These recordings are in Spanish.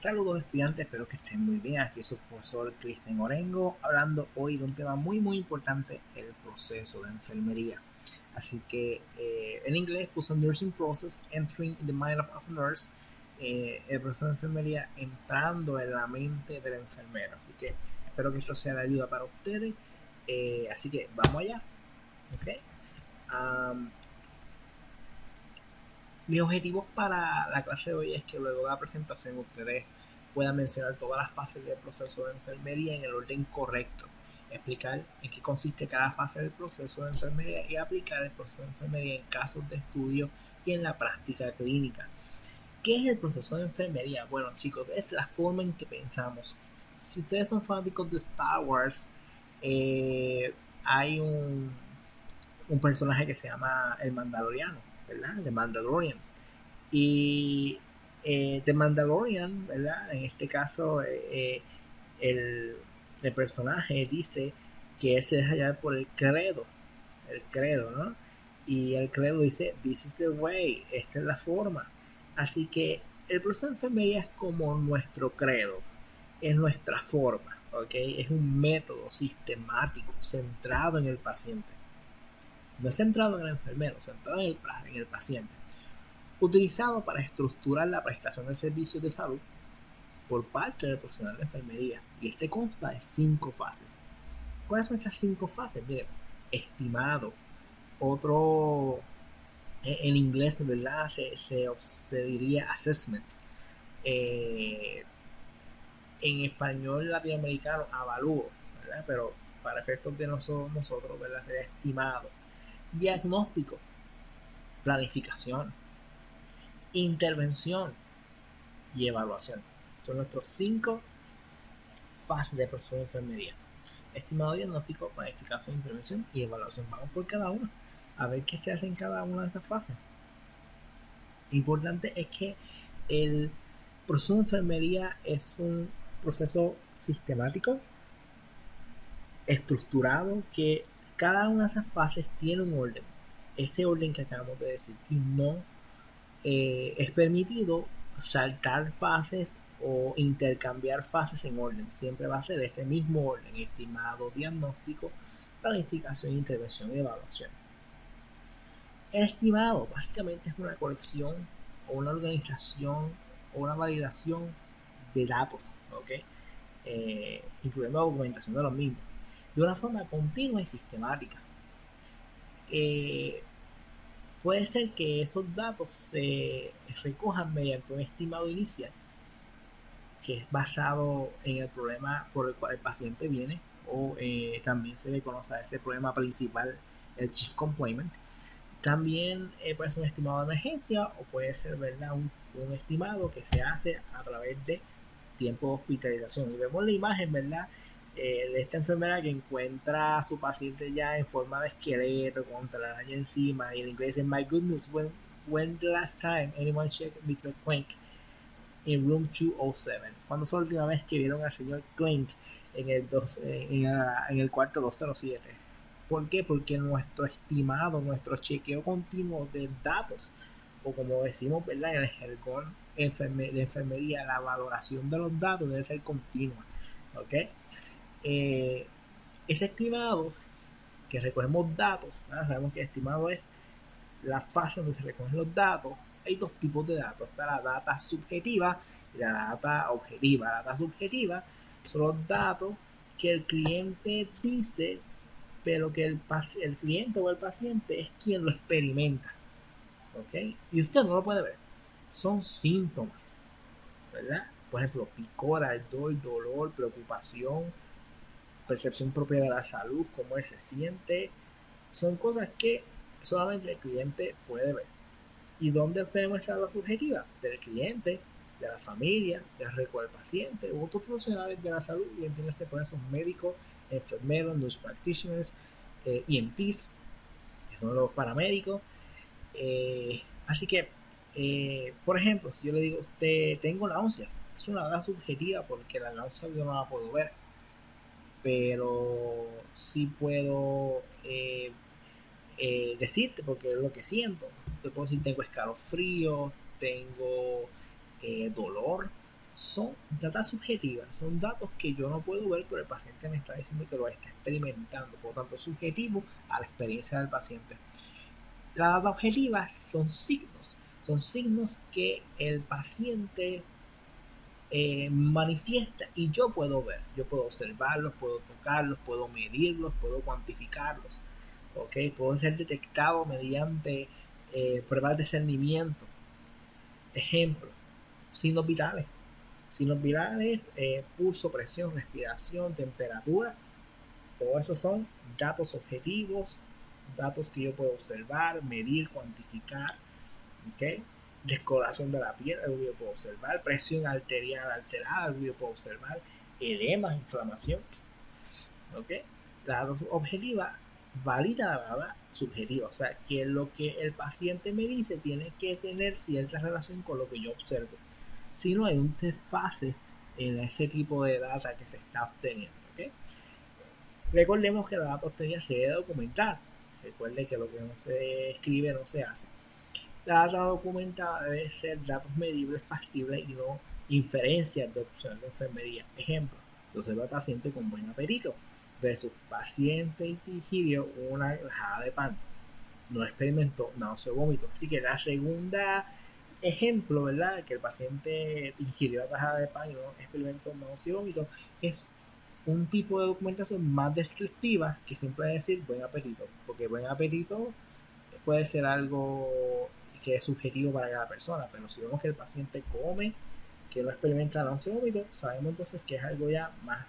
Saludos estudiantes, espero que estén muy bien. Aquí es su profesor Cristian Orengo, hablando hoy de un tema muy importante, el proceso de enfermería. Así que en inglés puso Nursing Process, Entering in the Mind of a Nurse, el proceso de enfermería entrando en la mente del enfermero. Así que espero que esto sea de ayuda para ustedes. Así que vamos allá. ¿Okay? Mis objetivos para la clase de hoy es que luego de la presentación ustedes puedan mencionar todas las fases del proceso de enfermería en el orden correcto, explicar en qué consiste cada fase del proceso de enfermería y aplicar el proceso de enfermería en casos de estudio y en la práctica clínica. ¿Qué es el proceso de enfermería? Bueno, chicos, es la forma en que pensamos. Si ustedes son fanáticos de Star Wars, hay un personaje que se llama el Mandaloriano, ¿verdad? The Mandalorian. Y The Mandalorian, ¿verdad? En este caso, el personaje dice que él se deja llevar por el credo, ¿no? Y el credo dice, this is the way, esta es la forma. Así que el proceso de enfermería es como nuestro credo, es nuestra forma, ¿ok? Es un método sistemático, centrado en el paciente. No es centrado en el enfermero, centrado en el paciente. Utilizado para estructurar la prestación de servicios de salud por parte del profesional de enfermería. Y este consta de 5 fases. ¿Cuáles son estas 5 fases? Miren, estimado. Otro, en inglés, ¿verdad? Se diría assessment. En español latinoamericano, avalúo, ¿verdad? Pero para efectos de nosotros, ¿verdad? Sería estimado. Diagnóstico, planificación, intervención y evaluación. Son nuestros 5 fases de proceso de enfermería. Estimado, diagnóstico, planificación, intervención y evaluación. Vamos por cada una a ver qué se hace en cada una de esas fases. Importante es que el proceso de enfermería es un proceso sistemático, estructurado, que cada una de esas fases tiene un orden. Ese orden que acabamos de decir, y no es permitido saltar fases o intercambiar fases en orden. Siempre va a ser ese mismo orden: estimado, diagnóstico, planificación, intervención y evaluación. El estimado básicamente es una colección o una organización o una validación de datos, ¿okay? Incluyendo la documentación de los mismos, de una forma continua y sistemática. Puede ser que esos datos se recojan mediante un estimado inicial, que es basado en el problema por el cual el paciente viene, o también se le conoce a ese problema principal, el chief complaint. También puede ser un estimado de emergencia, o puede ser, ¿verdad?, un estimado que se hace a través de tiempo de hospitalización. Y vemos la imagen, ¿verdad?, de esta enfermera que encuentra a su paciente ya en forma de esqueleto, con la araña encima, y en inglés dice, my goodness, when the last time anyone checked Mr. Clink in room 207? ¿Cuándo fue la última vez que vieron al señor Clink en el cuarto 207? ¿Por qué? Porque nuestro estimado, nuestro chequeo continuo de datos, o como decimos, ¿verdad?, en el jargón de enfermería, la valoración de los datos debe ser continua, ¿ok? Ese estimado que recogemos datos, ¿verdad? Sabemos que el estimado es la fase donde se recogen los datos. Hay 2 tipos de datos: está la data subjetiva y la data objetiva. La data subjetiva son los datos que el cliente dice, pero que el cliente o el paciente es quien lo experimenta, ¿ok? Y usted no lo puede ver. Son síntomas, ¿verdad? Por ejemplo, picor, ardor, dolor, preocupación, percepción propia de la salud, cómo él se siente. Son cosas que solamente el cliente puede ver. ¿Y dónde tenemos esa data subjetiva? Del cliente, de la familia, del récord del paciente, u otros profesionales de la salud, y entiéndase por eso médicos, enfermeros, nurse practitioners, EMTs, que son los paramédicos. Así que, por ejemplo, si yo le digo a usted, tengo náuseas, es una data subjetiva porque la náusea yo no la puedo ver, pero sí puedo decirte, porque es lo que siento. Te puedo decir, tengo escalofríos, tengo dolor, son datos subjetivas, son datos que yo no puedo ver, pero el paciente me está diciendo que lo está experimentando, por lo tanto subjetivo a la experiencia del paciente. Las datas objetivas son signos que el paciente manifiesta y yo puedo ver, yo puedo observarlos, puedo tocarlos, puedo medirlos, puedo cuantificarlos, ¿ok? Puedo ser detectado mediante pruebas de discernimiento. Ejemplo, signos vitales. Signos vitales, pulso, presión, respiración, temperatura, todo eso son datos objetivos, datos que yo puedo observar, medir, cuantificar, ¿ok? Descoloración de la piel, algo que yo puedo observar, presión arterial alterada, algo que yo puedo observar, edema, inflamación, ¿ok? La data objetiva valida la data subjetiva, o sea, que lo que el paciente me dice tiene que tener cierta relación con lo que yo observo. Si no, hay un desfase en ese tipo de data que se está obteniendo, ¿ok? Recordemos que la data obtenida se debe documentar. Recuerde que lo que no se escribe no se hace. La data documentada debe ser datos medibles, factibles y no inferencias de opciones de enfermería. Ejemplo, yo observo paciente con buen apetito versus paciente que ingirió una rajada de pan. No experimentó náusea o vómito. Así que la segunda ejemplo, ¿verdad? Que el paciente ingirió la tajada de pan y no experimentó náusea y vómito es un tipo de documentación más descriptiva que siempre decir buen apetito, porque buen apetito puede ser algo que es subjetivo para cada persona, pero si vemos que el paciente come, que no experimenta náusea y vómito, sabemos entonces que es algo ya más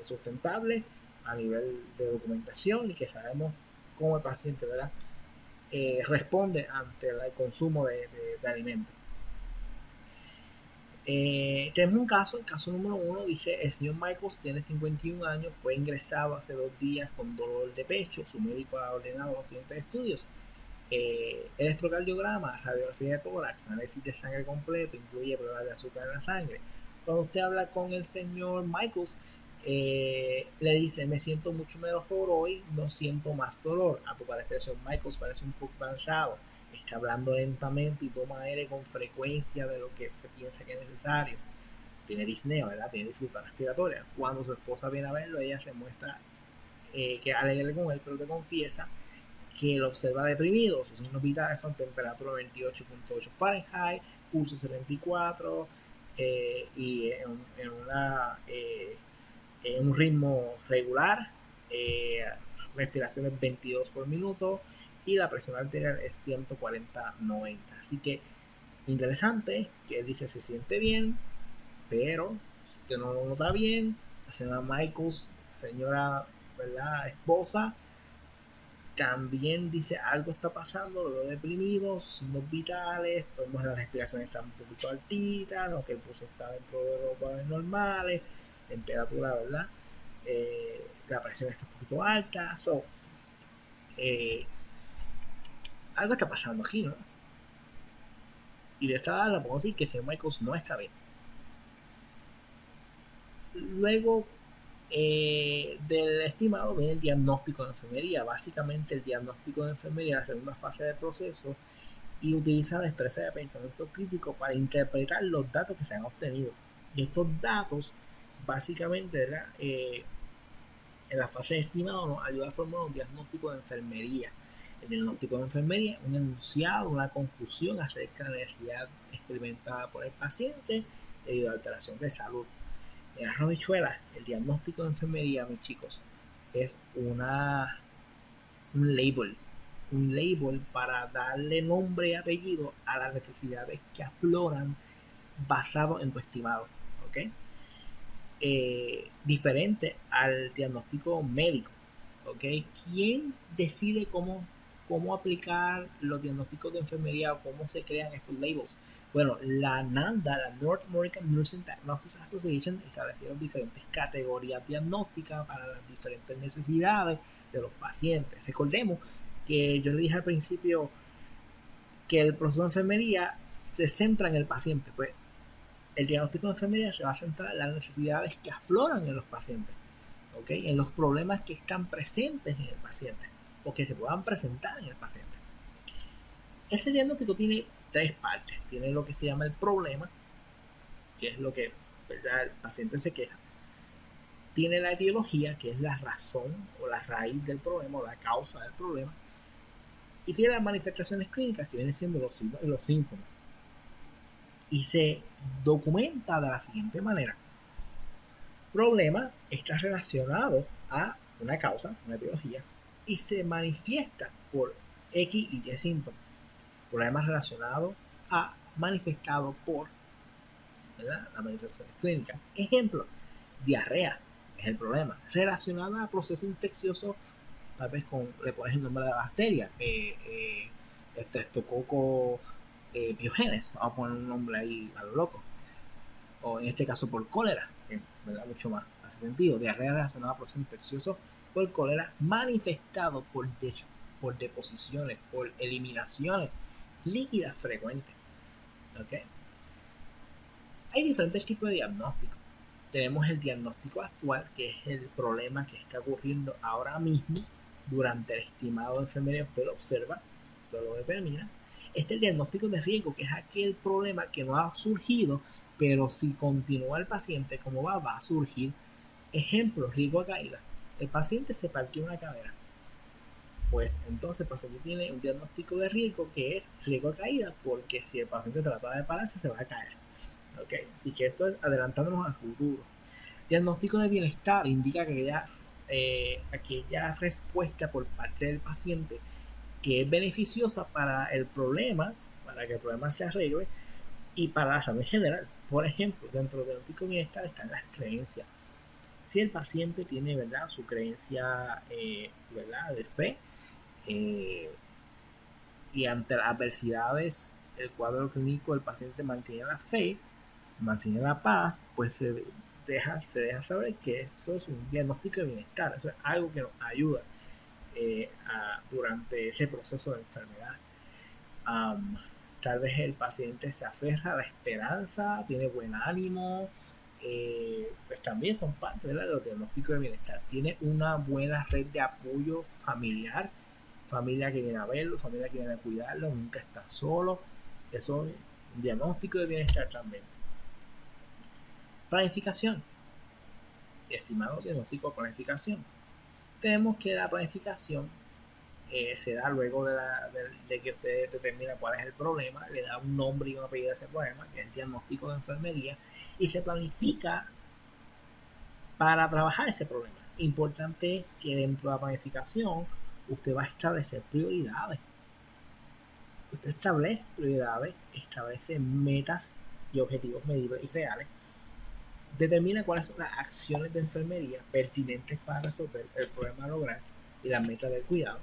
sustentable a nivel de documentación y que sabemos cómo el paciente, ¿verdad? Responde ante el consumo de alimentos. Tenemos un caso, el caso número 1 dice: el señor Michaels tiene 51 años, fue ingresado hace 2 días con dolor de pecho, su médico ha ordenado los siguientes estudios: electrocardiograma, radiografía de tórax, análisis de sangre completo, incluye pruebas de azúcar en la sangre. Cuando usted habla con el señor Michaels, le dice: me siento mucho mejor hoy, no siento más dolor. A tu parecer, el señor Michaels parece un poco cansado, está hablando lentamente y toma aire con frecuencia de lo que se piensa que es necesario. Tiene disnea, ¿verdad? Tiene dificultad respiratoria. Cuando su esposa viene a verlo, ella se muestra que alegre con él, pero te confiesa que lo observa deprimido. Sus signos vitales son temperatura 28.8 Fahrenheit, pulso 74 y en un ritmo regular, respiraciones 22 por minuto y la presión arterial es 140/90. Así que interesante que él dice se siente bien, pero que no lo nota bien. La señora Michaels, señora, ¿verdad?, esposa, también dice algo está pasando, lo veo deprimido, sus signos vitales, podemos ver la respiración está un poquito altita, aunque el pulso está dentro de los valores normales, temperatura, ¿verdad? La presión está un poquito alta, algo está pasando aquí, ¿no? Y de esta edad la podemos decir que el señor Michaels no está bien. Luego del estimado viene el diagnóstico de enfermería. Básicamente el diagnóstico de enfermería es la segunda fase del proceso y utiliza la destreza de pensamiento crítico para interpretar los datos que se han obtenido. Y estos datos, básicamente, en la fase de estimado nos ayuda a formar un diagnóstico de enfermería. El diagnóstico de enfermería es un enunciado, una conclusión acerca de la necesidad experimentada por el paciente debido a alteración de salud. En las habichuelas, el diagnóstico de enfermería, mis chicos, es un label para darle nombre y apellido a las necesidades que afloran basado en tu estimado, ¿ok? Diferente al diagnóstico médico, ¿ok? ¿Quién decide cómo aplicar los diagnósticos de enfermería o cómo se crean estos labels? Bueno, la NANDA, la North American Nursing Diagnosis Association, establecieron diferentes categorías diagnósticas para las diferentes necesidades de los pacientes. Recordemos que yo le dije al principio que el proceso de enfermería se centra en el paciente, pues el diagnóstico de enfermería se va a centrar en las necesidades que afloran en los pacientes, ¿ok? En los problemas que están presentes en el paciente o que se puedan presentar en el paciente. Ese diagnóstico tiene 3 partes. Tiene lo que se llama el problema, que es lo que ¿verdad? El paciente se queja, tiene la etiología, que es la razón o la raíz del problema o la causa del problema, y tiene las manifestaciones clínicas, que vienen siendo los síntomas. Y se documenta de la siguiente manera: problema está relacionado a una causa, una etiología, y se manifiesta por X y Y síntomas. Problema relacionado a, manifestado por, ¿verdad?, las manifestaciones clínicas. Ejemplo: diarrea es el problema, relacionada a proceso infeccioso, tal vez le pones el nombre de la bacteria, Streptococcus pyogenes, vamos a poner un nombre ahí a lo loco, o en este caso por cólera, ¿verdad?, mucho más hace sentido. Diarrea relacionada a proceso infeccioso por cólera, manifestado por deposiciones, por eliminaciones líquidas frecuentes. ¿Okay? Hay diferentes tipos de diagnóstico. Tenemos el diagnóstico actual, que es el problema que está ocurriendo ahora mismo durante el estimado de enfermería. Usted lo observa, usted lo determina. Este es el diagnóstico de riesgo, que es aquel problema que no ha surgido, pero si continúa el paciente como va a surgir. Ejemplo: riesgo a caída. El paciente se partió una cadera. Pues entonces el paciente tiene un diagnóstico de riesgo, que es riesgo a caída, porque si el paciente trata de pararse, se va a caer. ¿Okay? Así que esto es adelantándonos al futuro. Diagnóstico de bienestar indica que aquella respuesta por parte del paciente que es beneficiosa para el problema, para que el problema se arregle y para la salud en general. Por ejemplo, dentro del diagnóstico de bienestar están las creencias. Si el paciente tiene, ¿verdad?, su creencia, ¿verdad?, de fe, y ante las adversidades, el cuadro clínico del paciente mantiene la fe, mantiene la paz, pues se deja saber que eso es un diagnóstico de bienestar. Eso es algo que nos ayuda durante ese proceso de enfermedad. Tal vez el paciente se aferra a la esperanza, tiene buen ánimo, pues también son parte, ¿verdad?, de los diagnósticos de bienestar. Tiene una buena red de apoyo familiar, familia que viene a verlo, familia que viene a cuidarlo, nunca está solo. Eso es un diagnóstico de bienestar también. Planificación. Estimado diagnóstico de planificación. Tenemos que la planificación se da luego de que usted determina cuál es el problema, le da un nombre y un apellido a ese problema, que es el diagnóstico de enfermería, y se planifica para trabajar ese problema. Importante es que dentro de la planificación usted va a establecer prioridades. Usted establece prioridades, establece metas y objetivos medibles y reales, determina cuáles son las acciones de enfermería pertinentes para resolver el problema a lograr y las metas del cuidado.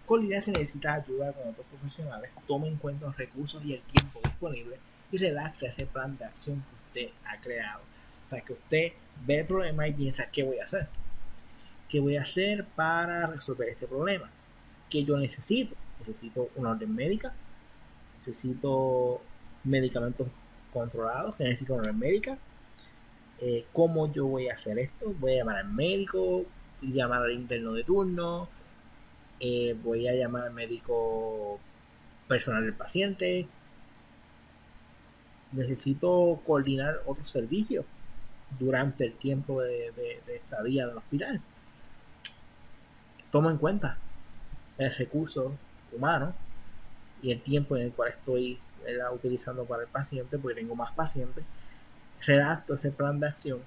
Coordina si necesita ayuda con otros profesionales, toma en cuenta los recursos y el tiempo disponible y redacta ese plan de acción que usted ha creado. O sea, que usted ve el problema y piensa: ¿qué voy a hacer? ¿Qué voy a hacer para resolver este problema? ¿Qué yo necesito? Necesito una orden médica, necesito medicamentos controlados, que necesito una orden médica. ¿Cómo yo voy a hacer esto? Voy a llamar al médico, llamar al interno de turno, voy a llamar al médico personal del paciente, necesito coordinar otros servicios durante el tiempo de estadía del hospital. Tomo en cuenta el recurso humano y el tiempo en el cual estoy utilizando para el paciente, porque tengo más pacientes. Redacto ese plan de acción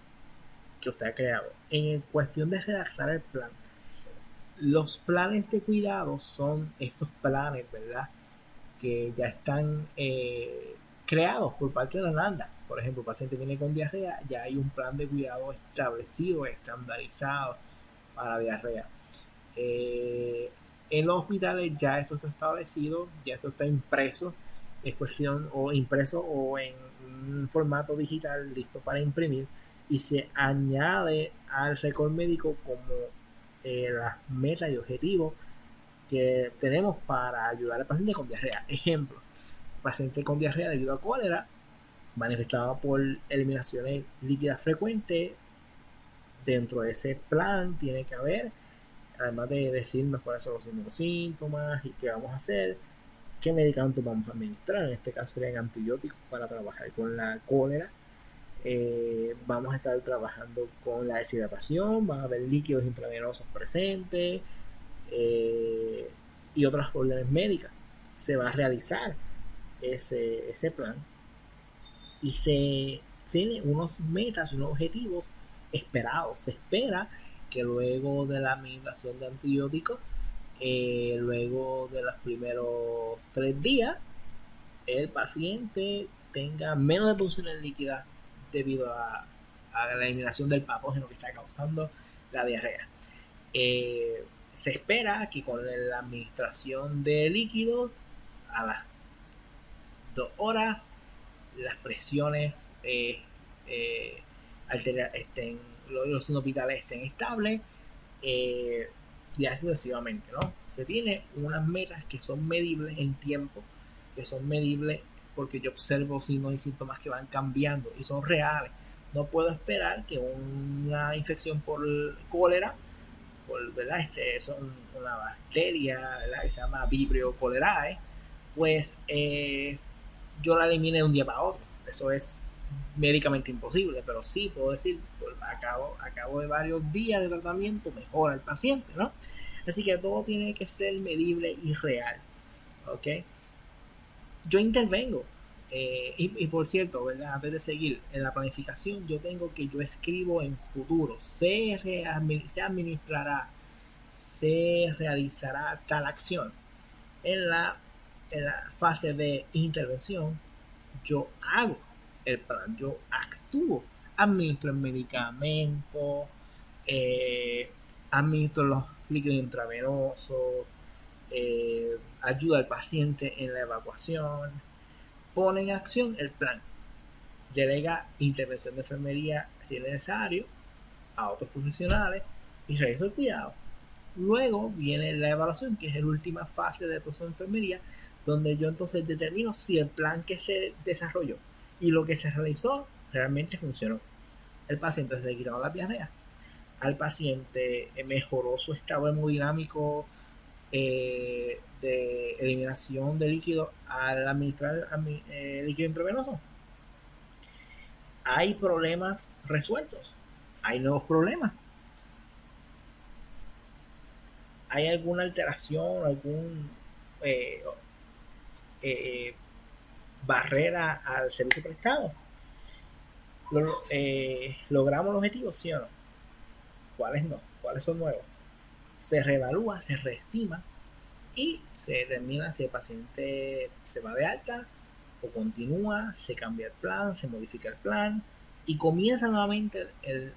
que usted ha creado. En cuestión de redactar el plan, los planes de cuidado son estos planes, ¿verdad?, que ya están creados por parte de la NANDA. Por ejemplo, el paciente viene con diarrea, ya hay un plan de cuidado establecido, estandarizado para diarrea. En los hospitales ya esto está establecido, ya esto está impreso, es cuestión o impreso o en un formato digital listo para imprimir, y se añade al récord médico como las metas y objetivos que tenemos para ayudar al paciente con diarrea. Ejemplo: paciente con diarrea debido a cólera, manifestada por eliminaciones líquidas frecuentes. Dentro de ese plan tiene que haber, además de decirnos cuáles son los síntomas y qué vamos a hacer, qué medicamentos vamos a administrar. En este caso serían antibióticos para trabajar con la cólera, vamos a estar trabajando con la deshidratación, van a haber líquidos intravenosos presentes y otras órdenes médicas. Se va a realizar ese plan y se tiene unos metas, unos objetivos esperados. Se espera que luego de la administración de antibióticos, luego de los primeros 3 días, el paciente tenga menos deposiciones líquidas debido a la eliminación del patógeno que está causando la diarrea. Se espera que con la administración de líquidos a las 2 horas las presiones los signos vitales estén estables y así sucesivamente, ¿no? Se tiene unas metas que son medibles en tiempo, que son medibles porque yo observo signos y síntomas que van cambiando y son reales. No puedo esperar que una infección por cólera, ¿verdad? Son una bacteria, ¿verdad? Que se llama Vibrio cholerae, pues yo la elimine de un día para otro. Eso es médicamente imposible, pero sí puedo decir, pues, a cabo de varios días de tratamiento mejora el paciente, ¿no? Así que todo tiene que ser medible y real, ¿ok? Yo intervengo, y por cierto, ¿verdad? Antes de seguir, en la planificación yo escribo en futuro, se administrará, se realizará tal acción. En la fase de intervención, yo hago el plan, yo actúo, administro el medicamento, administro los líquidos intravenosos, ayuda al paciente en la evacuación, pone en acción el plan, delega intervención de enfermería si es necesario a otros profesionales y realiza el cuidado. Luego viene la evaluación, que es la última fase del proceso de enfermería, donde yo entonces determino si el plan que se desarrolló y lo que se realizó realmente funcionó. El paciente se quitó la diarrea, al paciente mejoró su estado hemodinámico de eliminación de líquido al administrar líquido intravenoso. Hay problemas resueltos, hay nuevos problemas, hay alguna alteración, algún barrera al servicio prestado. ¿Logramos los objetivos, sí o no? ¿Cuáles no? ¿Cuáles son nuevos? Se reevalúa, se reestima y se determina si el paciente se va de alta o continúa, se cambia el plan, se modifica el plan y comienza nuevamente el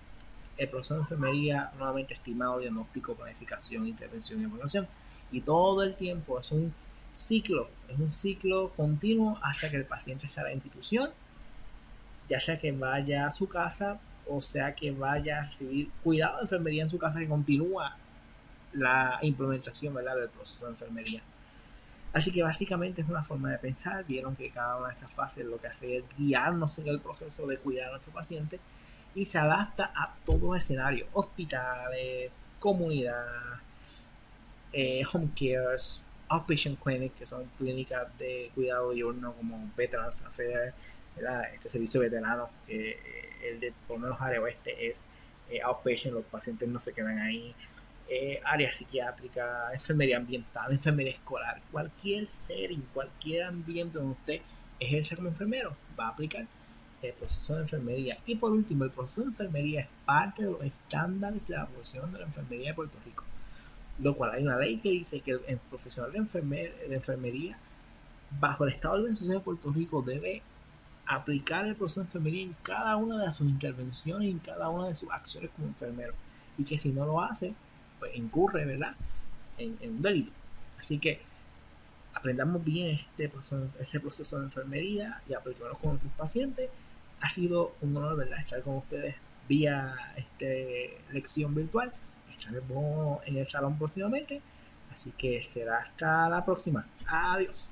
proceso de enfermería, nuevamente estimado, diagnóstico, planificación, intervención y evaluación. Y todo el tiempo es un ciclo continuo hasta que el paciente sea a la institución, ya sea que vaya a su casa o sea que vaya a recibir cuidado de enfermería en su casa, que continúa la implementación, ¿verdad?, del proceso de enfermería. Así que básicamente es una forma de pensar. Vieron que cada una de estas fases lo que hace es guiarnos en el proceso de cuidar a nuestro paciente y se adapta a todos los escenarios: hospitales, comunidad, home cares, outpatient clinic, que son clínicas de cuidado diurno como Veterans Affairs, este servicio de veteranos, que el de por lo menos área oeste es outpatient, los pacientes no se quedan ahí. Área psiquiátrica, enfermería ambiental, enfermería escolar, cualquier setting, cualquier ambiente donde usted ejerce como enfermero va a aplicar el proceso de enfermería. Y por último, el proceso de enfermería es parte de los estándares de la profesión de la enfermería de Puerto Rico, lo cual hay una ley que dice que el profesional de enfermería bajo el estado de organización de Puerto Rico debe aplicar el proceso de enfermería en cada una de sus intervenciones, en cada una de sus acciones como enfermero, y que si no lo hace, pues incurre, ¿verdad?, en un delito. Así que aprendamos bien este proceso de enfermería y apliquémoslo con nuestros pacientes. Ha sido un honor, ¿verdad?, estar con ustedes vía lección virtual. Estaremos en el salón próximamente, así que será hasta la próxima. Adiós.